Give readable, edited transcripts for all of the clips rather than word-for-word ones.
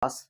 आकाश।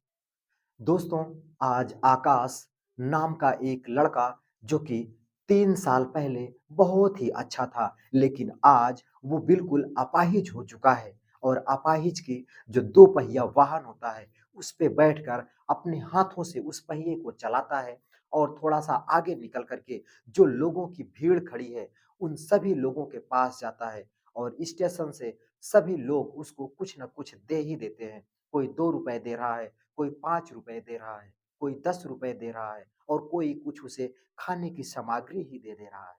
दोस्तों, आज आकाश नाम का एक लड़का जो कि 3 साल पहले बहुत ही अच्छा था, लेकिन आज वो बिल्कुल अपाहिज हो चुका है और अपाहिज की जो 2 पहिया वाहन होता है, उस पे बैठकर अपने हाथों से उस पहिए को चलाता है और थोड़ा-सा आगे निकल कर के जो लोगों की भीड़ खड़ी है, उन सभी लोगों के पास जाता है और स्टेशन से सभी लोग उसको कुछ न कुछ दे ही देते हैं। कोई ₹2 दे रहा है, कोई ₹5 दे रहा है, कोई ₹10 दे रहा है और कोई कुछ उसे खाने की सामग्री ही दे रहा है।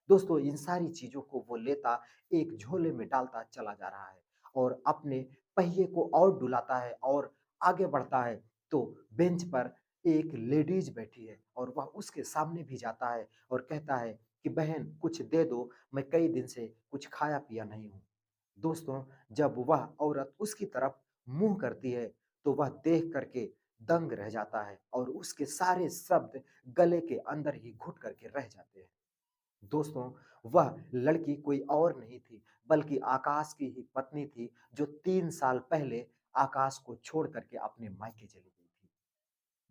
दोस्तों, इन सारी चीज़ों को वो लेता एक झोले में डालता चला जा रहा है और अपने पहिए को और डुलाता है और आगे बढ़ता है, तो बेंच पर एक लेडीज़ बैठी है और वह उसके सामने भी जाता है और कहता है कि बहन कुछ दे दो, मैं कई दिन से कुछ खाया पिया नहीं हूँ। दोस्तों, जब वह औरत उसकी तरफ मुँह करती है, तो वह देख कर के दंग रह जाता है और उसके सारे शब्द गले के अंदर ही घुट करके रह जाते हैं। दोस्तों, वह लड़की कोई और नहीं थी, बल्कि आकाश की ही पत्नी थी, जो 3 साल पहले आकाश को छोड़ कर के अपने मायके चली गई थी।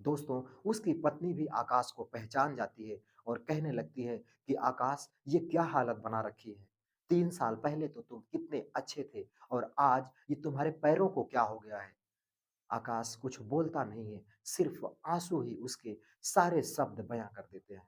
दोस्तों, उसकी पत्नी भी आकाश को पहचान जाती है और कहने लगती है कि आकाश, ये क्या हालत बना रखी है? 3 साल पहले तो तुम कितने अच्छे थे और आज ये तुम्हारे पैरों को क्या हो गया है? आकाश कुछ बोलता नहीं है, सिर्फ आँसू ही उसके सारे शब्द बयाँ कर देते हैं।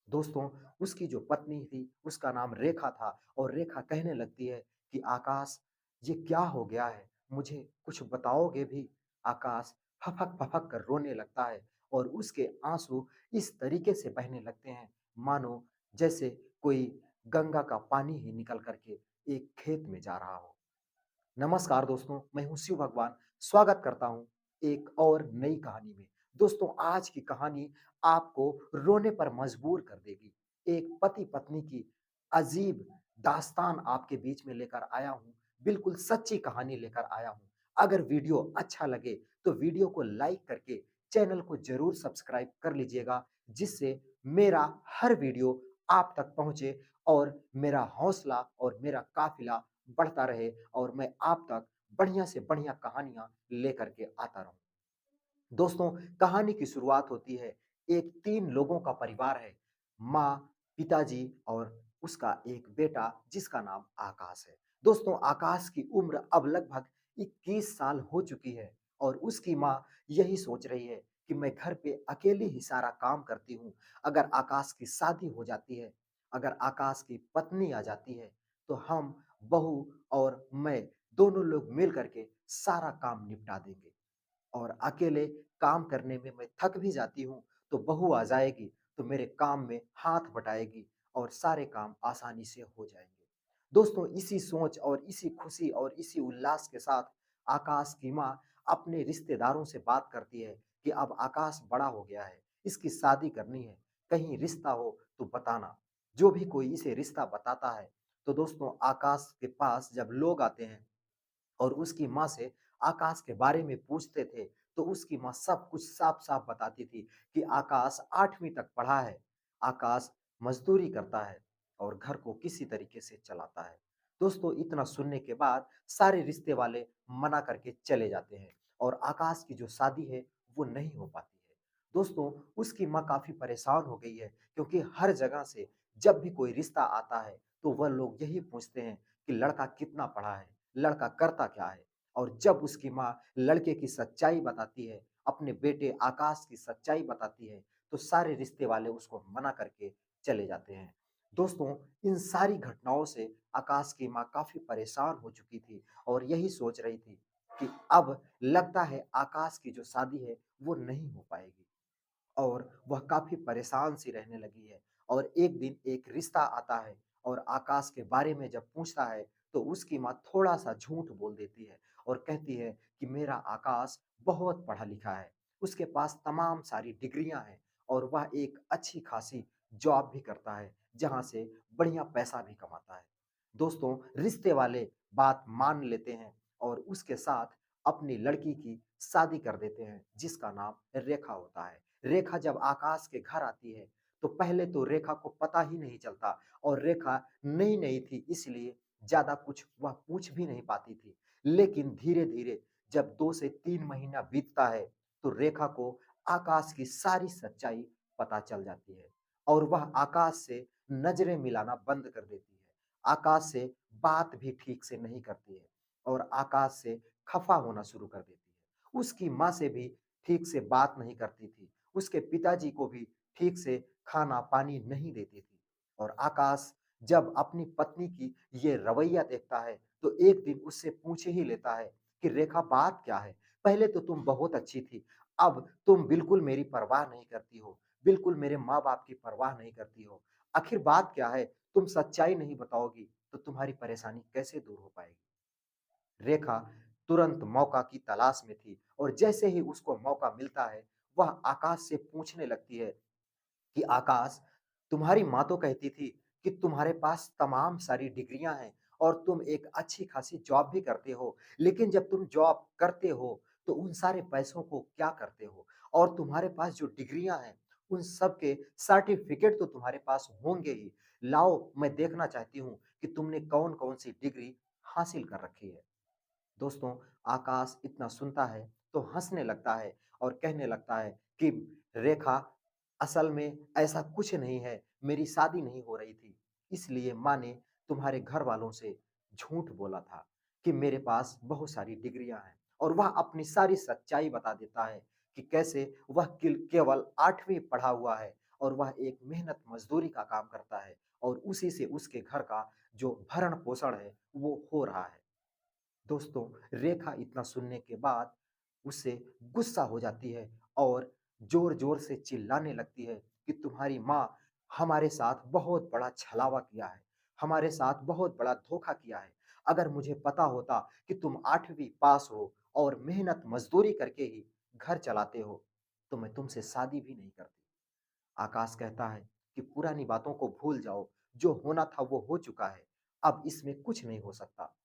दोस्तों, उसकी जो पत्नी थी, उसका नाम रेखा था और रेखा कहने लगती है कि आकाश, ये क्या हो गया है? मुझे कुछ बताओगे भी? आकाश फफक-फफक कर रोने लगता है और उसके आँसू इस तरीके से बहने लगते हैं, मानो जैसे कोई गंगा का पानी ही निकल कर के एक खेत में जा रहा हो। नमस्कार दोस्तों, मैं हूँ शिव भगवान, स्वागत करता हूँ एक और नई कहानी में। दोस्तों, आज की कहानी आपको रोने पर मजबूर कर देगी। एक पति-पत्नी की अजीब दास्तान आपके बीच में लेकर आया हूँ, बिल्कुल सच्ची कहानी लेकर आया हूँ। अगर वीडियो अच्छा लगे, तो वीडियो को लाइक करके चैनल को ज़रूर सब्सक्राइब कर लीजिएगा, जिससे मेरा हर वीडियो आप तक पहुँचे और मेरा हौसला और मेरा काफ़िला बढ़ता रहे और मैं आप तक बढ़िया से बढ़िया कहानियाँ लेकर के आता रहूँ। दोस्तों, कहानी की शुरुआत होती है, एक 3 लोगों का परिवार है, माँ, पिताजी और उसका एक बेटा जिसका नाम आकाश है। दोस्तों, आकाश की उम्र अब लगभग 21 साल हो चुकी है और उसकी माँ यही सोच रही है कि मैं घर पे अकेली ही सारा काम करती हूँ। अगर आकाश की शादी हो जाती है, अगर आकाश की पत्नी आ जाती है, तो हम बहू और मैं दोनों लोग मिल कर के सारा काम निपटा देंगे। और अकेले काम करने में मैं थक भी जाती हूँ, तो बहू आ जाएगी, तो मेरे काम में हाथ बटाएगी और सारे काम आसानी से हो जाएँगे। दोस्तों, इसी सोच और इसी खुशी और इसी उल्लास के साथ आकाश की माँ अपने रिश्तेदारों से बात करती है कि अब आकाश बड़ा हो गया है, इसकी शादी करनी है, कहीं रिश्ता हो तो बताना। जो भी कोई इसे रिश्ता बताता है, तो दोस्तों आकाश के पास जब लोग आते हैं और उसकी माँ से आकाश के बारे में पूछते थे, तो उसकी माँ सब कुछ साफ-साफ बताती थी कि आकाश 8वीं तक पढ़ा है, आकाश मज़दूरी करता है और घर को किसी तरीके से चलाता है। दोस्तों, इतना सुनने के बाद सारे रिश्ते वाले मना करके चले जाते हैं और आकाश की जो शादी है, वो नहीं हो पाती है। दोस्तों, उसकी माँ काफ़ी परेशान हो गई है क्योंकि हर जगह से जब भी कोई रिश्ता आता है, तो वह लोग यही पूछते हैं कि लड़का कितना पढ़ा है? लड़का करता क्या है? और जब उसकी माँ लड़के की सच्चाई बताती है, अपने बेटे आकाश की सच्चाई बताती है, तो सारे रिश्ते वाले उसको मना करके चले जाते हैं। दोस्तों, इन सारी घटनाओं से आकाश की माँ काफ़ी परेशान हो चुकी थी और यही सोच रही थी कि अब लगता है आकाश की जो शादी है, वो नहीं हो पाएगी। और वह काफ़ी परेशान सी रहने लगी है और एक दिन एक रिश्ता आता है और आकाश के बारे में जब पूछता है, तो उसकी माँ थोड़ा-सा झूठ बोल देती है और कहती है कि मेरा आकाश बहुत पढ़ा-लिखा है, उसके पास तमाम सारी डिग्रियाँ हैं और वह एक अच्छी-खासी जॉब भी करता है, जहाँ से बढ़िया पैसा भी कमाता है। दोस्तों, रिश्ते वाले बात मान लेते हैं और उसके साथ अपनी लड़की की शादी कर देते हैं, जिसका नाम रेखा होता है। रेखा जब आकाश के घर आती है, तो पहले तो रेखा को पता ही नहीं चलता और रेखा नई-नई थी इसलिए ज़्यादा कुछ वह पूछ भी नहीं पाती थी। लेकिन धीरे-धीरे जब 2 से 3 महीना बीतता है, तो रेखा को आकाश की सारी सच्चाई पता चल जाती है और वह आकाश से नज़रें मिलाना बंद कर देती है। आकाश से बात भी ठीक से नहीं करती है और आकाश से खफ़ा होना शुरू कर देती है। उसकी माँ से भी ठीक से बात नहीं करती थी। उसके पिताजी को भी ठीक से खाना-पानी नहीं देती थी और आकाश जब अपनी पत्नी की ये रवैया देखता है, तो एक दिन उससे पूछ ही लेता है कि रेखा बात क्या है? पहले तो तुम बहुत अच्छी थी, अब तुम बिल्कुल मेरी परवाह नहीं करती हो, बिल्कुल मेरे माँ-बाप की परवाह नहीं करती हो। आखिर बात क्या है? तुम सच्चाई नहीं बताओगी, तो तुम्हारी परेशानी कैसे दूर हो पाएगी? रेखा तुरंत मौका की तलाश में थी और जैसे ही उसको मौका मिलता है, वह आकाश से पूछने लगती है कि आकाश, तुम्हारी माँ तो कहती थी कि तुम्हारे पास तमाम सारी डिग्रियाँ हैं और तुम एक अच्छी खासी जॉब भी करते हो। लेकिन जब तुम जॉब करते हो, तो उन सारे पैसों को क्या करते हो? और तुम्हारे पास जो डिग्रियाँ हैं, उन सब के सर्टिफ़िकेट तो तुम्हारे पास होंगे ही। लाओ, मैं देखना चाहती हूँ कि तुमने कौन-कौन सी डिग्री हासिल कर रखी है। दोस्तों, आकाश इतना सुनता है तो हँसने लगता है और कहने लगता है कि रेखा, असल में ऐसा कुछ नहीं है, मेरी शादी नहीं हो रही थी। इसलिए माँ ने तुम्हारे घरवालों से झूठ बोला था कि मेरे पास बहुत सारी डिग्रियाँ हैं और वह अपनी सारी सच्चाई बता देता है कि कैसे वह केवल 8वीं पढ़ा हुआ है और वह एक मेहनत मज़दूरी का काम करता है और उसी से उसके घर का जो भरण-पोषण है, वो हो रहा है। दोस्तों, रेखा इतना सुनने के बाद उसे गुस्सा हो जाती है और ज़ोर-ज़ोर से चिल्लाने लगती है कि तुम्हारी माँ हमारे साथ बहुत बड़ा छलावा किया है, हमारे साथ बहुत बड़ा धोखा किया है। अगर मुझे पता होता कि तुम 8वीं पास हो और मेहनत मज़दूरी करके ही घर चलाते हो, तो मैं तुमसे शादी भी नहीं करती। आकाश कहता है कि पुरानी बातों को भूल जाओ, जो होना था वो हो चुका है, अब इसमें कुछ नहीं हो सकता।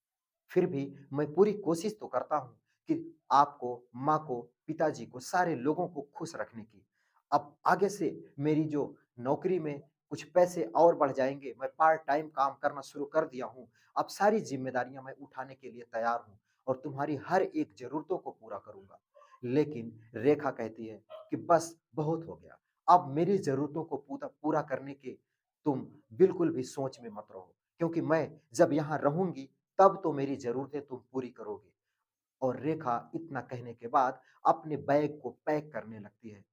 फिर भी मैं पूरी कोशिश तो करता हूँ कि आपको, माँ को, पिताजी को, सारे लोगों को खुश रखने की। अब आगे से मेरी जो नौकरी में कुछ पैसे और बढ़ जाएँगे, मैं पार्ट टाइम काम करना शुरू कर दिया हूँ। अब सारी ज़िम्मेदारियाँ मैं उठाने के लिए तैयार हूँ और तुम्हारी हर एक ज़रूरतों को पूरा करूँगा। लेकिन रेखा कहती है कि बस बहुत हो गया। अब मेरी ज़रूरतों को पूरा करने के तुम बिल्कुल भी सोच में मत रहो, क्योंकि मैं जब यहाँ रहूँगी तब तो मेरी ज़रूरतें तुम पूरी करोगे। और रेखा इतना कहने के बाद अपने बैग को पैक करने लगती है।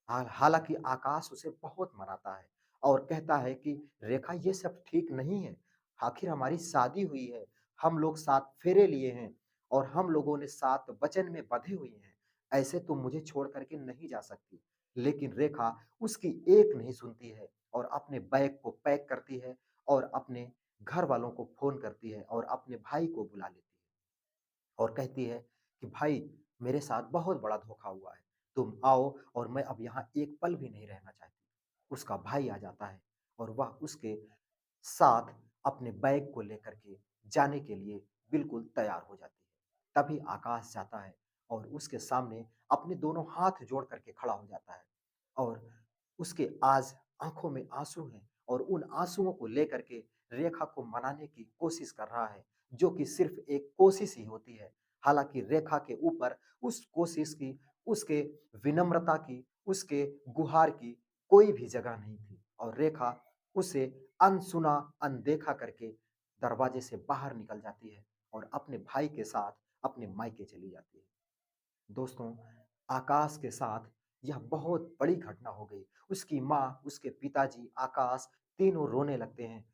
हालाँकि आकाश उसे बहुत मनाता है और कहता है कि रेखा, ये सब ठीक नहीं है। आखिर हमारी शादी हुई है, हम लोग 7 फेरे लिए हैं और हम लोगों ने 7 वचन में बंधे हुए हैं। ऐसे तुम मुझे छोड़ कर के नहीं जा सकती। लेकिन रेखा उसकी एक नहीं सुनती है और अपने बैग को पैक करती है और अपने घरवालों को फ़ोन करती है और अपने भाई को बुला लेती है। और कहती है कि भाई, मेरे साथ बहुत बड़ा धोखा हुआ है। तुम आओ और मैं अब यहाँ एक पल भी नहीं रहना चाहती। उसका भाई आ जाता है और वह उसके साथ अपने बैग को लेकर के जाने के लिए बिल्कुल तैयार हो जाती है। तभी आकाश जाता है और उसके सामने अपने दोनों हाथ जोड़ करके खड़ा हो जाता है और उसके आज आँखों में आँसू हैं और उन आँसुओं को लेकर के रेखा को मनाने की कोशिश कर रहा है, जो कि सिर्फ़ एक कोशिश ही होती है। हालाँकि रेखा के ऊपर उस कोशिश की, उसके विनम्रता की, उसके गुहार की कोई भी जगह नहीं थी और रेखा उसे अनसुना, अनदेखा करके दरवाजे से बाहर निकल जाती है और अपने भाई के साथ अपने मायके चली जाती है। दोस्तों, आकाश के साथ यह बहुत बड़ी घटना हो गई। उसकी माँ, उसके पिताजी, आकाश तीनों रोने लगते हैं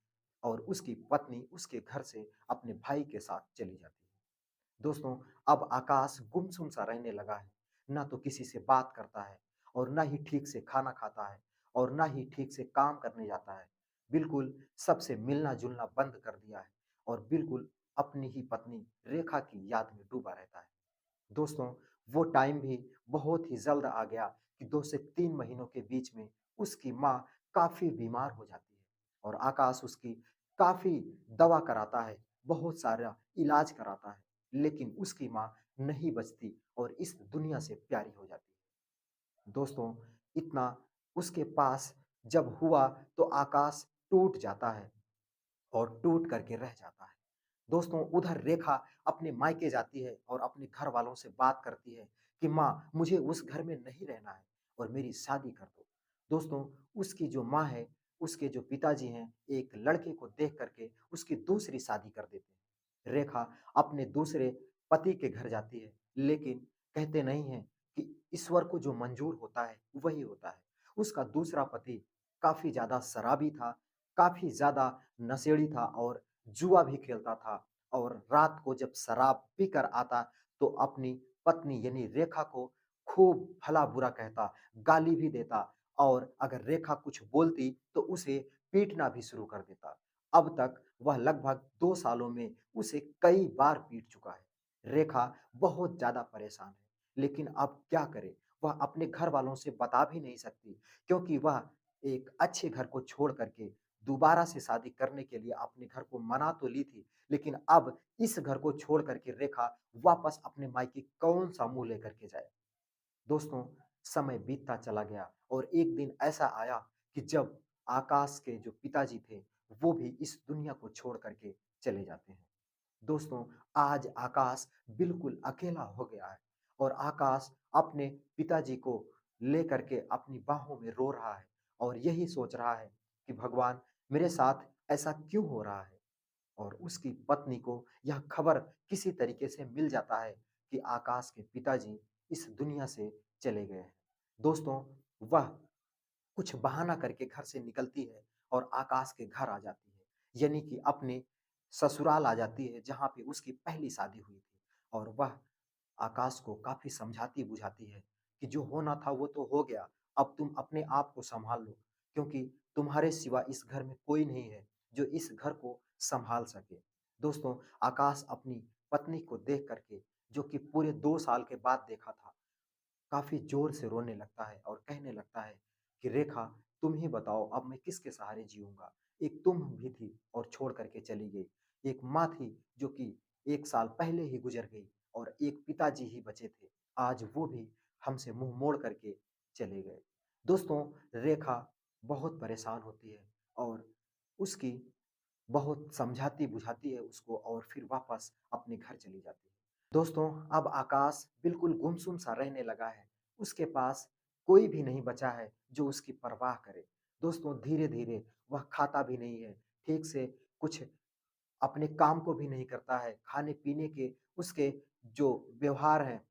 और उसकी पत्नी उसके घर से अपने भाई के साथ चली जाती है। दोस्तों, अब आकाश गुमसुम सा रहने लगा है। ना तो किसी से बात करता है और ना ही ठीक से खाना खाता है और ना ही ठीक से काम करने जाता है। बिल्कुल सबसे मिलना-जुलना बंद कर दिया है और बिल्कुल अपनी ही पत्नी रेखा की याद में डूबा रहता है। दोस्तों, वो टाइम भी बहुत ही जल्द आ गया कि 2 से 3 महीनों के बीच में उसकी माँ काफ़ी बीमार हो जाती है और आकाश उसकी काफ़ी दवा कराता है, बहुत सारा इलाज कराता है, लेकिन उसकी माँ नहीं बचती और इस दुनिया से प्यारी हो जाती है। दोस्तों, इतना उसके पास जब हुआ तो आकाश टूट जाता है और टूट करके रह जाता है। दोस्तों उधर रेखा अपने मायके जाती है और अपने घर वालों से बात करती है कि माँ मुझे उस घर में नहीं रहना है और मेरी शादी कर दो। दोस्तों उसकी जो माँ है, उसके जो पिताजी हैं, एक लड़के को देख करके उसकी दूसरी शादी कर देते हैं। रेखा अपने दूसरे पति के घर जाती है, लेकिन कहते नहीं हैं कि ईश्वर को जो मंजूर होता है, वही होता है। उसका दूसरा पति काफ़ी ज़्यादा शराबी था, काफ़ी ज़्यादा नशेड़ी था और जुआ भी खेलता था और रात को जब शराब पीकर आता तो अपनी पत्नी यानी रेखा को खूब भला-बुरा कहता, गाली भी देता और अगर रेखा कुछ बोलती तो उसे पीटना भी शुरू कर देता। अब तक वह लगभग 2 सालों में उसे कई बार पीट चुका है। रेखा बहुत ज़्यादा परेशान है, लेकिन अब क्या करे? वह अपने घर वालों से बता भी नहीं सकती क्योंकि वह एक अच्छे घर को छोड़ कर के दोबारा से शादी करने के लिए अपने घर को मना तो ली थी, लेकिन अब इस घर को छोड़ कर के रेखा वापस अपने मायके कौन-सा मुँह लेकर के जाए। दोस्तों, समय बीतता चला गया और एक दिन ऐसा आया कि जब आकाश के जो पिताजी थे, वो भी इस दुनिया को छोड़ कर के चले जाते हैं। दोस्तों, आज आकाश बिल्कुल अकेला हो गया है और आकाश अपने पिताजी को लेकर के अपनी बाहों में रो रहा है और यही सोच रहा है कि भगवान मेरे साथ ऐसा क्यों हो रहा है? और उसकी पत्नी को यह खबर किसी तरीके से मिल जाता है कि आकाश के पिताजी इस दुनिया से चले गए हैं। दोस्तों, वह कुछ बहाना करके घर से निकलती है और आकाश के घर आ जाती है। यानी कि अपने ससुराल आ जाती है जहाँ पे उसकी पहली शादी हुई थी और वह आकाश को काफ़ी समझाती-बुझाती है कि जो होना था वो तो हो गया, अब तुम अपने आप को सँभाल लो क्योंकि तुम्हारे सिवा इस घर में कोई नहीं है जो इस घर को सँभाल सके। दोस्तों, आकाश अपनी पत्नी को देख कर के जो कि पूरे 2 साल के बाद देखा था, काफ़ी ज़ोर से रोने लगता है और कहने लगता है कि रेखा तुम ही बताओ अब मैं किसके सहारे जीऊँगा? एक तुम भी थी और छोड़ कर के चली गई। एक माँ थी जो कि 1 साल पहले ही गुज़र गई और एक पिताजी ही बचे थे। आज वो भी हमसे मुँह मोड़ कर के चले गए। दोस्तों, रेखा बहुत परेशान होती है और उसकी बहुत समझाती-बुझाती है उसको और फिर वापस अपने घर चली जाती है। दोस्तों, अब आकाश बिल्कुल गुमसुम सा रहने लगा है। उसके पास कोई भी नहीं बचा है जो उसकी परवाह करे। दोस्तों, धीरे-धीरे वह खाता भी नहीं है, ठीक से कुछ अपने काम को भी नहीं करता है, खाने-पीने के उसके जो व्यवहार हैं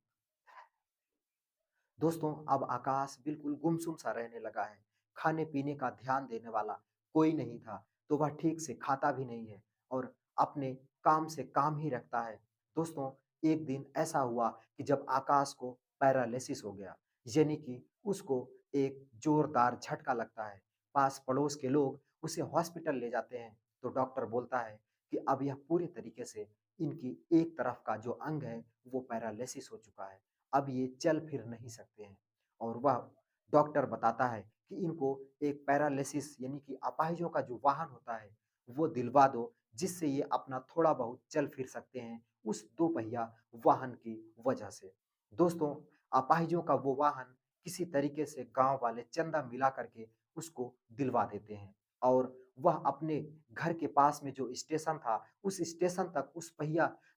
दोस्तों, अब आकाश बिल्कुल गुमसुम सा रहने लगा है। खाने-पीने का ध्यान देने वाला कोई नहीं था, तो वह ठीक से खाता भी नहीं है और अपने काम से काम ही रखता है। दोस्तों, एक दिन ऐसा हुआ कि जब आकाश को पैरालिसिस हो गया, यानी कि उसको एक ज़ोरदार झटका लगता है। पास-पड़ोस के लोग उसे हॉस्पिटल ले जाते हैं, तो डॉक्टर बोलता है कि अब यह पूरे तरीके से इनकी एक तरफ का जो अंग है, वो पैरालिसिस हो चुका है। अब ये चल-फिर नहीं सकते हैं और वह डॉक्टर बताता है कि इनको एक पैरालिसिस यानी कि अपाहिजों का जो वाहन होता है, वो दिलवा दो, जिससे ये अपना थोड़ा बहुत चल-फिर सकते हैं, उस 2 पहिया वाहन की वजह से। दोस्तों, अपाहिजों का वो वाहन किसी तरीके से गाँव वाले चंदा मिला करके उसको दिलवा देते हैं और वह अपने घर के पास में जो स्टेशन था, उस स्टेशन तक उस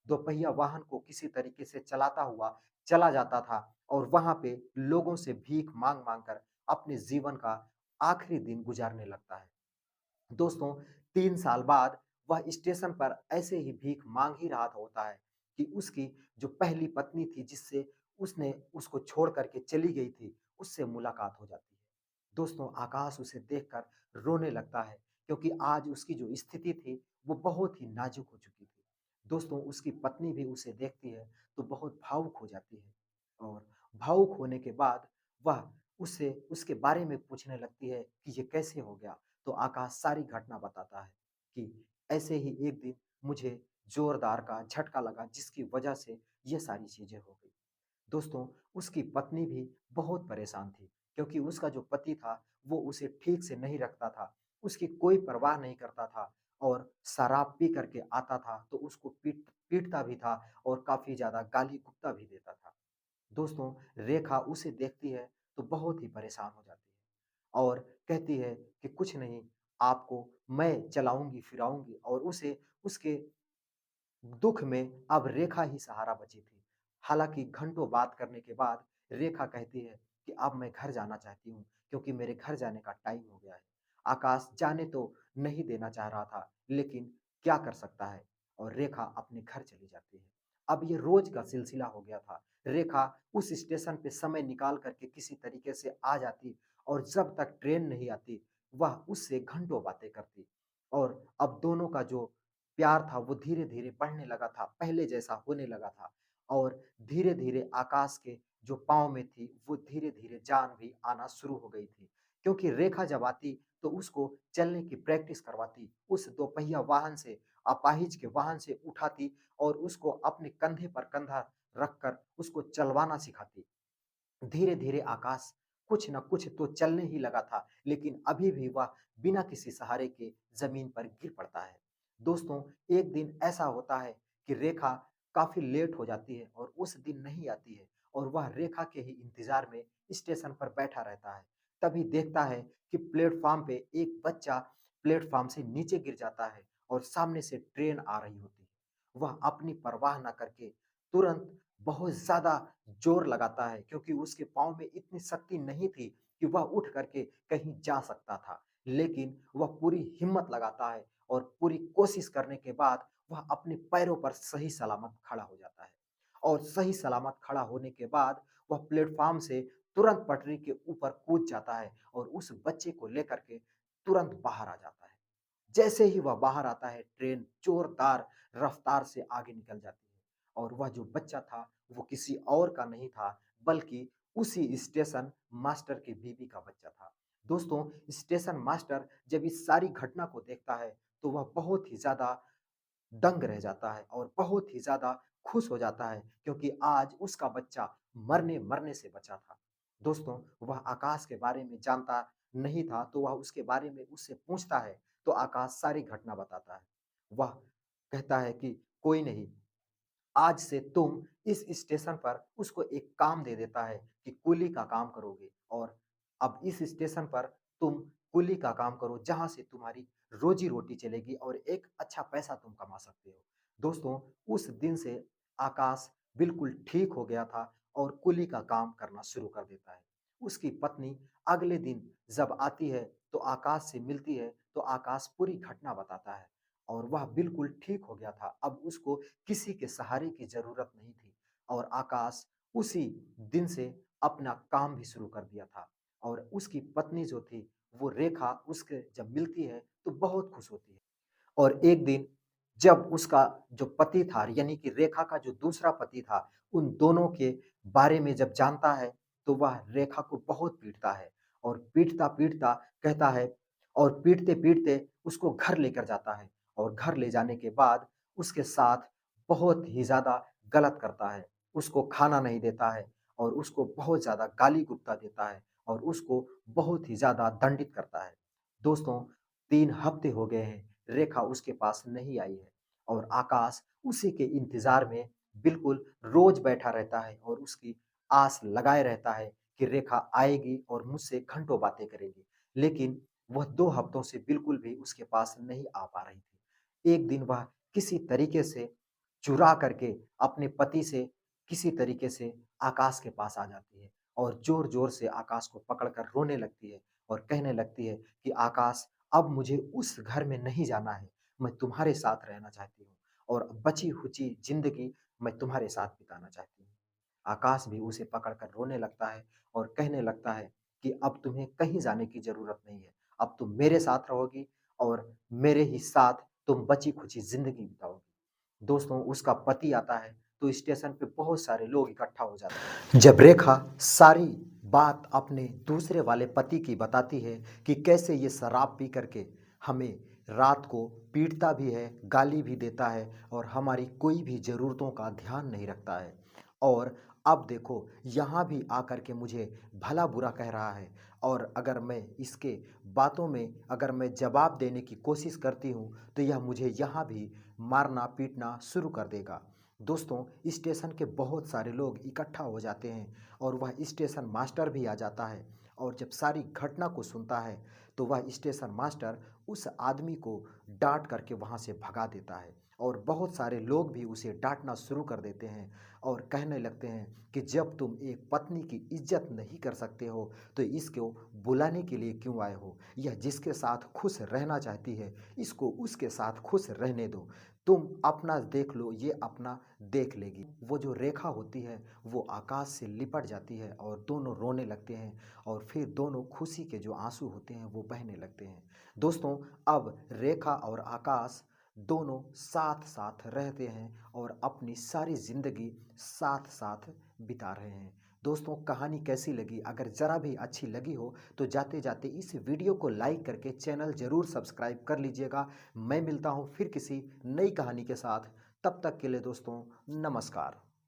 दोपहिया वाहन को किसी तरीके से चलाता हुआ चला जाता था और वहाँ पे लोगों से भीख माँग-माँग कर अपने जीवन का आखिरी दिन गुज़ारने लगता है। दोस्तों, 3 साल बाद वह स्टेशन पर ऐसे ही भीख माँग ही रहा होता है कि उसकी जो पहली पत्नी थी जिससे उसने उसको छोड़ कर के चली गई थी, उससे मुलाकात हो जाती है। दोस्तों, आकाश उसे देखकर रोने लगता है क्योंकि आज उसकी जो स्थिति थी, वो बहुत ही नाज़ुक हो चुकी थी। दोस्तों, उसकी पत्नी भी उसे देखती है तो बहुत भावुक हो जाती है और भावुक होने के बाद वह उससे उसके बारे में पूछने लगती है कि ये कैसे हो गया? तो आकाश सारी घटना बताता है कि ऐसे ही एक दिन मुझे ज़ोरदार का झटका लगा जिसकी वजह से ये सारी चीज़ें हो गई। दोस्तों, उसकी पत्नी भी बहुत परेशान थी क्योंकि उसका जो पति था, वो उसे ठीक से नहीं रखता था। उसकी कोई परवाह नहीं करता था और शराब पी कर के आता था, तो उसको पीटता भी था और काफ़ी ज़्यादा गाली-गलौज भी देता था। दोस्तों, रेखा उसे देखती है तो बहुत ही परेशान हो जाती है और कहती है कि कुछ नहीं, आपको मैं चलाऊँगी, फिराऊँगी और उसे उसके दुख में अब रेखा ही सहारा बची थी। हालाँकि घंटों बात करने के बाद रेखा कहती है कि अब मैं घर जाना चाहती हूँ क्योंकि मेरे घर जाने का टाइम हो गया है। आकाश जाने तो नहीं देना चाह रहा था, लेकिन क्या कर सकता है? और रेखा अपने घर चली जाती है। अब ये रोज़ का सिलसिला हो गया था। रेखा उस स्टेशन पे समय निकाल कर के किसी तरीके से आ जाती और जब तक ट्रेन नहीं आती, वह उससे घंटों बातें करती और अब दोनों का जो प्यार था वो धीरे-धीरे बढ़ने लगा था, पहले जैसा होने लगा था और धीरे-धीरे आकाश के जो पाँव में थी, वो धीरे-धीरे जान भी आना शुरू हो गई थी। क्योंकि रेखा जब आती तो उसको चलने की प्रैक्टिस करवाती, उस दोपहिया वाहन से, अपाहिज के वाहन से उठाती और उसको अपने कंधे पर कंधा रखकर उसको चलवाना सिखाती। धीरे-धीरे आकाश कुछ न कुछ तो चलने ही लगा था, लेकिन अभी भी वह बिना किसी सहारे के ज़मीन पर गिर पड़ता है। दोस्तों, एक दिन ऐसा होता है कि रेखा काफ़ी लेट हो जाती है और उस दिन नहीं आती है और वह रेखा के ही इंतज़ार में स्टेशन पर बैठा रहता है। तभी देखता है कि प्लेटफ़ॉर्म पे एक बच्चा प्लेटफ़ॉर्म से नीचे गिर जाता है और सामने से ट्रेन आ रही होती है। वह अपनी परवाह ना करके तुरंत बहुत ज़्यादा ज़ोर लगाता है क्योंकि उसके पाँव में इतनी शक्ति नहीं थी कि वह उठ करके कहीं जा सकता था। लेकिन वह पूरी हिम्मत लगाता है और पूरी कोशिश करने के बाद वह अपने पैरों पर सही सलामत खड़ा हो जाता है। और सही सलामत खड़ा होने के बाद वह प्लेटफ़ॉर्म से तुरंत पटरी के ऊपर कूद जाता है और उस बच्चे को लेकर के तुरंत बाहर आ जाता है। जैसे ही वह बाहर आता है, ट्रेन जोरदार रफ्तार से आगे निकल जाती है और वह जो बच्चा था, वो किसी और का नहीं था, बल्कि उसी स्टेशन मास्टर की बीवी का बच्चा था। दोस्तों, स्टेशन मास्टर जब इस सारी घटना को देखता है, तो वह बहुत ही ज़्यादा दंग रह जाता है और बहुत ही ज़्यादा खुश हो जाता है क्योंकि आज उसका बच्चा मरने-मरने से बचा था। दोस्तों, वह आकाश के बारे में जानता नहीं था, तो वह उसके बारे में उससे पूछता है, तो आकाश सारी घटना बताता है। वह कहता है कि कोई नहीं, आज से तुम इस स्टेशन पर उसको एक काम दे देता है कि कुली का काम करोगे और अब इस स्टेशन पर तुम कुली का काम करो जहाँ से तुम्हारी रोजी-रोटी चलेगी और एक अच्छा पैसा तुम कमा सकते हो। दोस्तों, उस दिन से आकाश बिल्कुल ठीक हो गया था और कुली का काम करना शुरू कर देता है। उसकी पत्नी अगले दिन जब आती है तो आकाश से मिलती है, तो आकाश पूरी घटना बताता है और वह बिल्कुल ठीक हो गया था। अब उसको किसी के सहारे की ज़रूरत नहीं थी और आकाश उसी दिन से अपना काम भी शुरू कर दिया था और उसकी पत्नी जो थी, वो रेखा उसके जब मिलती है, तो बहुत खुश होती है। और एक दिन जब उसका जो पति था, यानी कि रेखा का जो दूसरा पति था, उन दोनों के बारे में जब जानता है, तो वह रेखा को बहुत पीटता है और पीटता-पीटता कहता है और पीटते-पीटते उसको घर लेकर जाता है और घर ले जाने के बाद उसके साथ बहुत ही ज़्यादा गलत करता है। उसको खाना नहीं देता है और उसको बहुत ज़्यादा गाली-गलौज देता है और उसको बहुत ही ज़्यादा दंडित करता है। दोस्तों, 3 हफ्ते हो गए हैं, रेखा उसके पास नहीं आई है और आकाश उसी के इंतज़ार में बिल्कुल रोज़ बैठा रहता है और उसकी आस लगाए रहता है कि रेखा आएगी और मुझसे घंटों बातें करेगी। लेकिन वह 2 हफ्तों से बिल्कुल भी उसके पास नहीं आ पा रही थी। एक दिन वह किसी तरीके से चुरा करके अपने पति से किसी तरीके से आकाश के पास आ जाती है और ज़ोर-ज़ोर से आकाश को पकड़कर रोने लगती है और कहने लगती है कि आकाश, अब मुझे उस घर में नहीं जाना है, मैं तुम्हारे साथ रहना चाहती हूँ और बची-खुची ज़िंदगी मैं तुम्हारे साथ बिताना चाहती हूँ। आकाश भी उसे पकड़कर रोने लगता है और कहने लगता है कि अब तुम्हें कहीं जाने की ज़रूरत नहीं है, अब तुम मेरे साथ रहोगी और मेरे ही साथ तुम बची-खुची ज़िंदगी बिताओगी। दोस्तों, उसका पति आता है, तो स्टेशन पे बहुत सारे लोग इकट्ठा हो जाते हैं। जब रेखा सारी बात अपने दूसरे वाले पति की बताती है कि कैसे ये शराब पी करके हमें रात को पीटता भी है, गाली भी देता है और हमारी कोई भी ज़रूरतों का ध्यान नहीं रखता है। और अब देखो, यहाँ भी आकर के मुझे भला-बुरा कह रहा है और अगर मैं इसके बातों में अगर मैं जवाब देने की कोशिश करती हूँ, तो यह मुझे यहाँ भी मारना-पीटना शुरू कर देगा। दोस्तों, स्टेशन के बहुत सारे लोग इकट्ठा हो जाते हैं और वह स्टेशन मास्टर भी आ जाता है और जब सारी घटना को सुनता है, तो वह स्टेशन मास्टर उस आदमी को डाँट करके वहाँ से भगा देता है और बहुत सारे लोग भी उसे डांटना शुरू कर देते हैं और कहने लगते हैं कि जब तुम एक पत्नी की इज्जत नहीं कर सकते हो तो इसको बुलाने के लिए क्यों आए हो। यह जिसके साथ खुश रहना चाहती है इसको उसके साथ खुश रहने दो। तुम अपना देख लो, ये अपना देख लेगी। वो जो रेखा होती है वो आकाश से लिपट जाती है और दोनों रोने लगते हैं और फिर दोनों खुशी के जो आंसू होते हैं वो बहने लगते हैं। दोस्तों, अब रेखा और आकाश दोनों साथ साथ रहते हैं और अपनी सारी जिंदगी साथ साथ बिता रहे हैं। दोस्तों, कहानी कैसी लगी? अगर ज़रा भी अच्छी लगी हो तो जाते जाते इस वीडियो को लाइक करके चैनल ज़रूर सब्सक्राइब कर लीजिएगा। मैं मिलता हूँ फिर किसी नई कहानी के साथ। तब तक के लिए दोस्तों, नमस्कार।